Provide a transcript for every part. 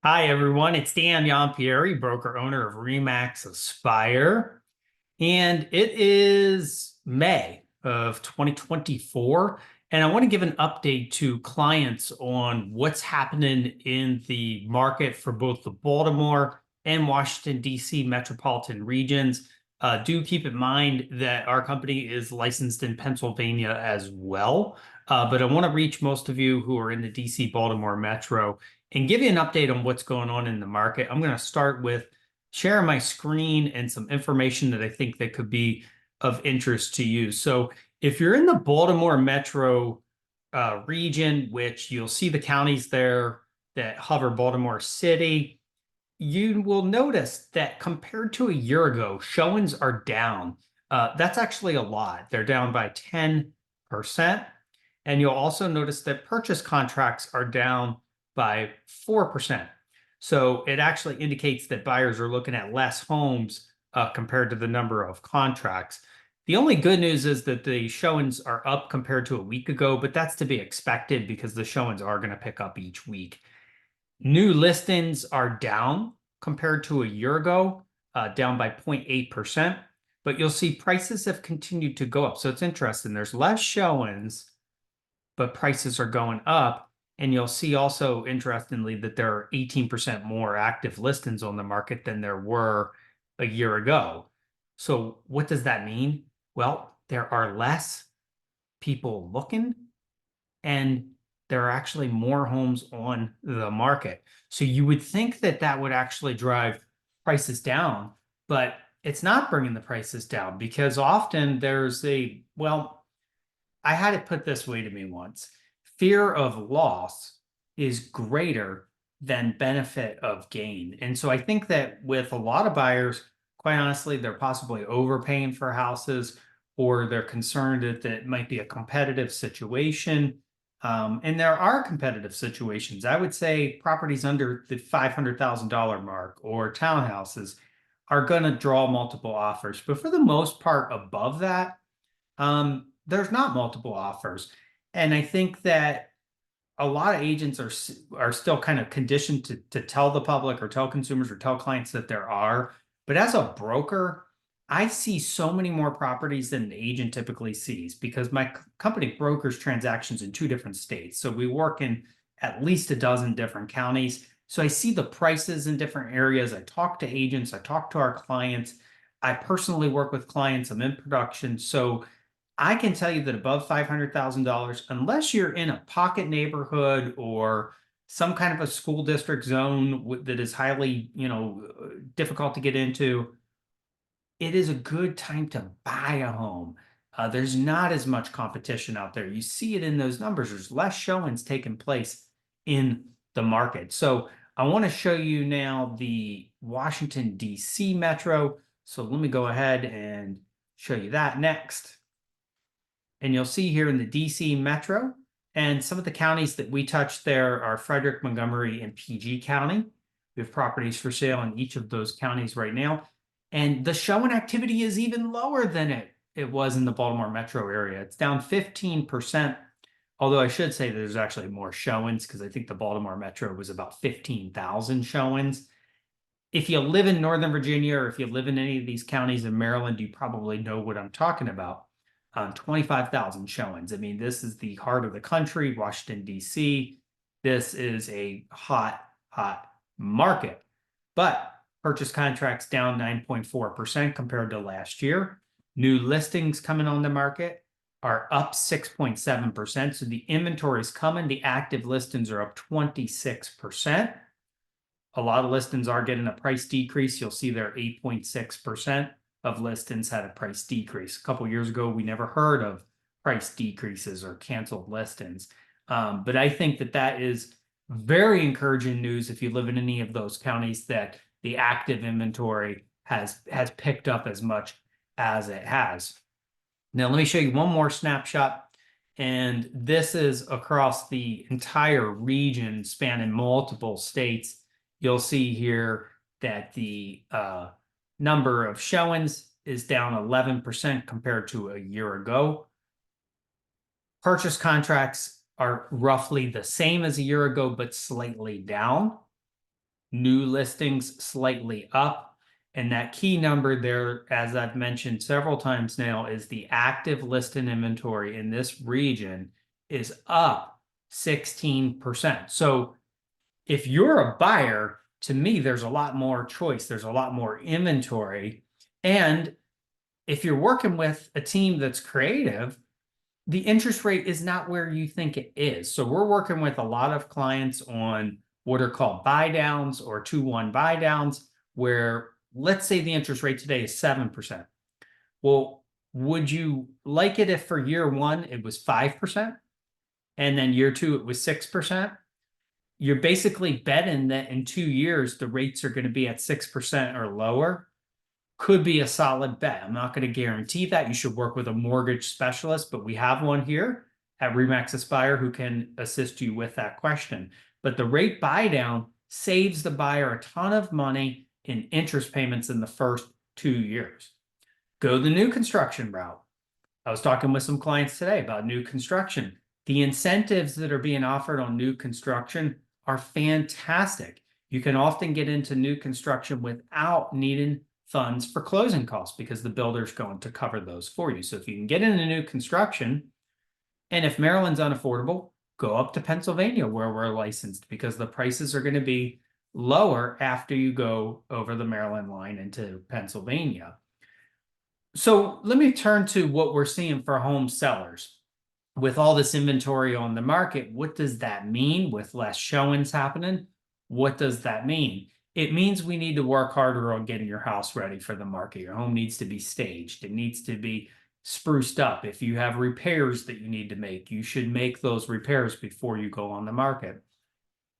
Hi, everyone. It's Dan Yampieri, broker owner of Remax Aspire. And it is May of 2024. And I want to give an update to clients on what's happening in the market for both the Baltimore and Washington, D.C. metropolitan regions. Do keep in mind that our company is licensed in Pennsylvania as well. But I want to reach most of you who are in the DC Baltimore metro and give you an update on what's going on in the market. I'm going to start with sharing my screen and some information that I think that could be of interest to you. So if you're in the Baltimore metro region, which you'll see the counties there that hover Baltimore City, you will notice that compared to a year ago, showings are down. That's actually a lot. They're down by 10%. And you'll also notice that purchase contracts are down by 4%. So it actually indicates that buyers are looking at less homes compared to the number of contracts. The only good news is that the showings are up compared to a week ago, but that's to be expected because the showings are going to pick up each week. New listings are down compared to a year ago, down by 0.8%, but you'll see prices have continued to go up. So it's interesting. There's less showings, but prices are going up. And you'll see also, interestingly, that there are 18% more active listings on the market than there were a year ago. So what does that mean? Well, there are less people looking, and there are actually more homes on the market. So you would think that that would actually drive prices down, but it's not bringing the prices down because often there's I had it put this way to me once. Fear of loss is greater than benefit of gain. And so I think that with a lot of buyers, quite honestly, they're possibly overpaying for houses, or they're concerned that it might be a competitive situation. And there are competitive situations. I would say properties under the $500,000 mark or townhouses are going to draw multiple offers. But for the most part, above that, there's not multiple offers. And I think that a lot of agents are still kind of conditioned to tell the public or tell consumers or tell clients that there are. But as a broker, I see so many more properties than an agent typically sees because my company brokers transactions in 2 different states. So we work in at least a dozen different counties. So I see the prices in different areas. I talk to agents, I talk to our clients. I personally work with clients, I'm in production. So I can tell you that above $500,000, unless you're in a pocket neighborhood or some kind of a school district zone that is highly, difficult to get into, it is a good time to buy a home. There's not as much competition out there. You see it in those numbers. There's less showings taking place in the market. So I want to show you now the Washington, D.C. metro. So let me go ahead and show you that next. And you'll see here in the DC metro, and some of the counties that we touch there are Frederick, Montgomery, and PG County. We have properties for sale in each of those counties right now. And the showing activity is even lower than it was in the Baltimore metro area. It's down 15%, although I should say that there's actually more showings because I think the Baltimore metro was about 15,000 showings. If you live in Northern Virginia or if you live in any of these counties in Maryland, you probably know what I'm talking about. 25,000 showings. I mean, this is the heart of the country, Washington, D.C. This is a hot market. But purchase contracts down 9.4% compared to last year. New listings coming on the market are up 6.7%. So the inventory is coming. The active listings are up 26%. A lot of listings are getting a price decrease. You'll see there 8.6% of listings had a price decrease. A couple of years ago, we never heard of price decreases or canceled listings. But I think that that is very encouraging news if you live in any of those counties that the active inventory has picked up as much as it has. Now, let me show you one more snapshot. And this is across the entire region spanning multiple states. You'll see here that the number of showings is down 11% compared to a year ago. Purchase contracts are roughly the same as a year ago, but slightly down. new listings slightly up. And that key number there, as I've mentioned several times now, is the active listed inventory in this region is up 16%. So if you're a buyer, to me, there's a lot more choice. There's a lot more inventory. And if you're working with a team that's creative, the interest rate is not where you think it is. So we're working with a lot of clients on what are called buy downs or 2-1 buy downs, where let's say the interest rate today is 7%. Well, would you like it if for year one it was 5% and then year two it was 6%? You're basically betting that in 2 years the rates are going to be at 6% or lower. Could be a solid bet. I'm not going to guarantee that. You should work with a mortgage specialist, but we have one here at RE/MAX Aspire who can assist you with that question. But the rate buy down saves the buyer a ton of money in interest payments in the first 2 years. Go the new construction route. I was talking with some clients today about new construction. The incentives that are being offered on new construction are fantastic. You can often get into new construction without needing funds for closing costs because the builder's going to cover those for you. So if you can get into new construction, and if Maryland's unaffordable, go up to Pennsylvania where we're licensed because the prices are going to be lower after you go over the Maryland line into Pennsylvania. So let me turn to what we're seeing for home sellers. With all this inventory on the market, what does that mean with less showings happening? What does that mean? It means we need to work harder on getting your house ready for the market. Your home needs to be staged. It needs to be spruced up. If you have repairs that you need to make, you should make those repairs before you go on the market.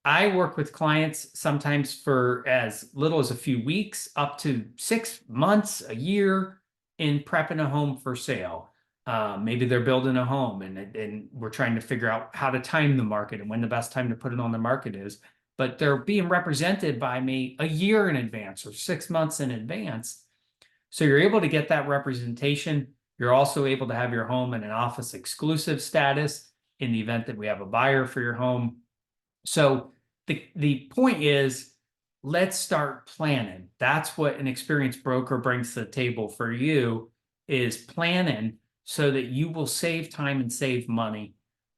I work with clients sometimes for as little as a few weeks, up to 6 months, a year in prepping a home for sale. Maybe they're building a home and we're trying to figure out how to time the market and when the best time to put it on the market is. But they're being represented by me a year in advance or 6 months in advance. So you're able to get that representation. You're also able to have your home in an office exclusive status in the event that we have a buyer for your home. So the point is, let's start planning. That's what an experienced broker brings to the table for you, is planning so that you will save time and save money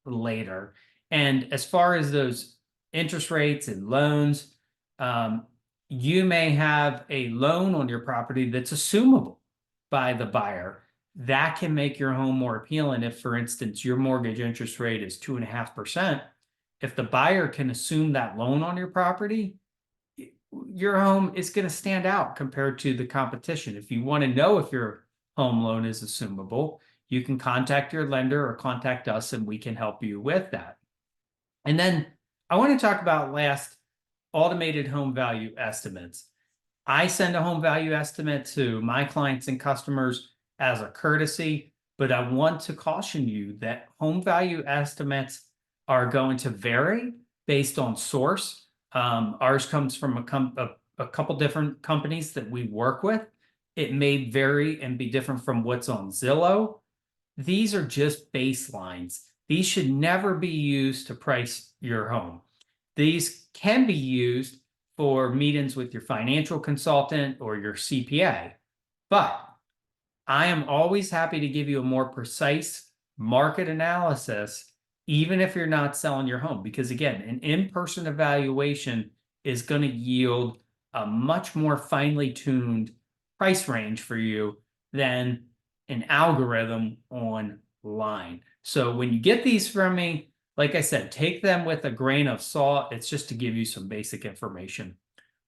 later. And as far as those interest rates and loans, you may have a loan on your property that's assumable by the buyer. That can make your home more appealing. If, for instance, your mortgage interest rate is 2.5%, if the buyer can assume that loan on your property, your home is going to stand out compared to the competition. If you want to know if your home loan is assumable, you can contact your lender or contact us and we can help you with that. And then I want to talk about last, automated home value estimates. I send a home value estimate to my clients and customers as a courtesy, but I want to caution you that home value estimates are going to vary based on source. Ours comes from a couple different companies that we work with. It may vary and be different from what's on Zillow. These are just baselines. These should never be used to price your home. These can be used for meetings with your financial consultant or your CPA, but I am always happy to give you a more precise market analysis even if you're not selling your home, because again, an in-person evaluation is going to yield a much more finely tuned price range for you than an algorithm online. So when you get these from me, like I said, take them with a grain of salt. It's just to give you some basic information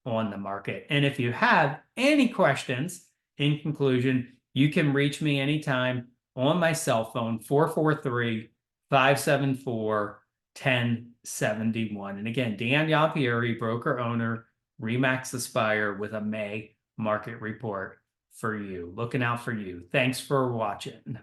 on the market. And if you have any questions, in conclusion, you can reach me anytime on my cell phone, 443-574-1071. And again, Dan Yampieri, broker owner, RE/MAX Aspire, with a May market report for you. Looking out for you. Thanks for watching.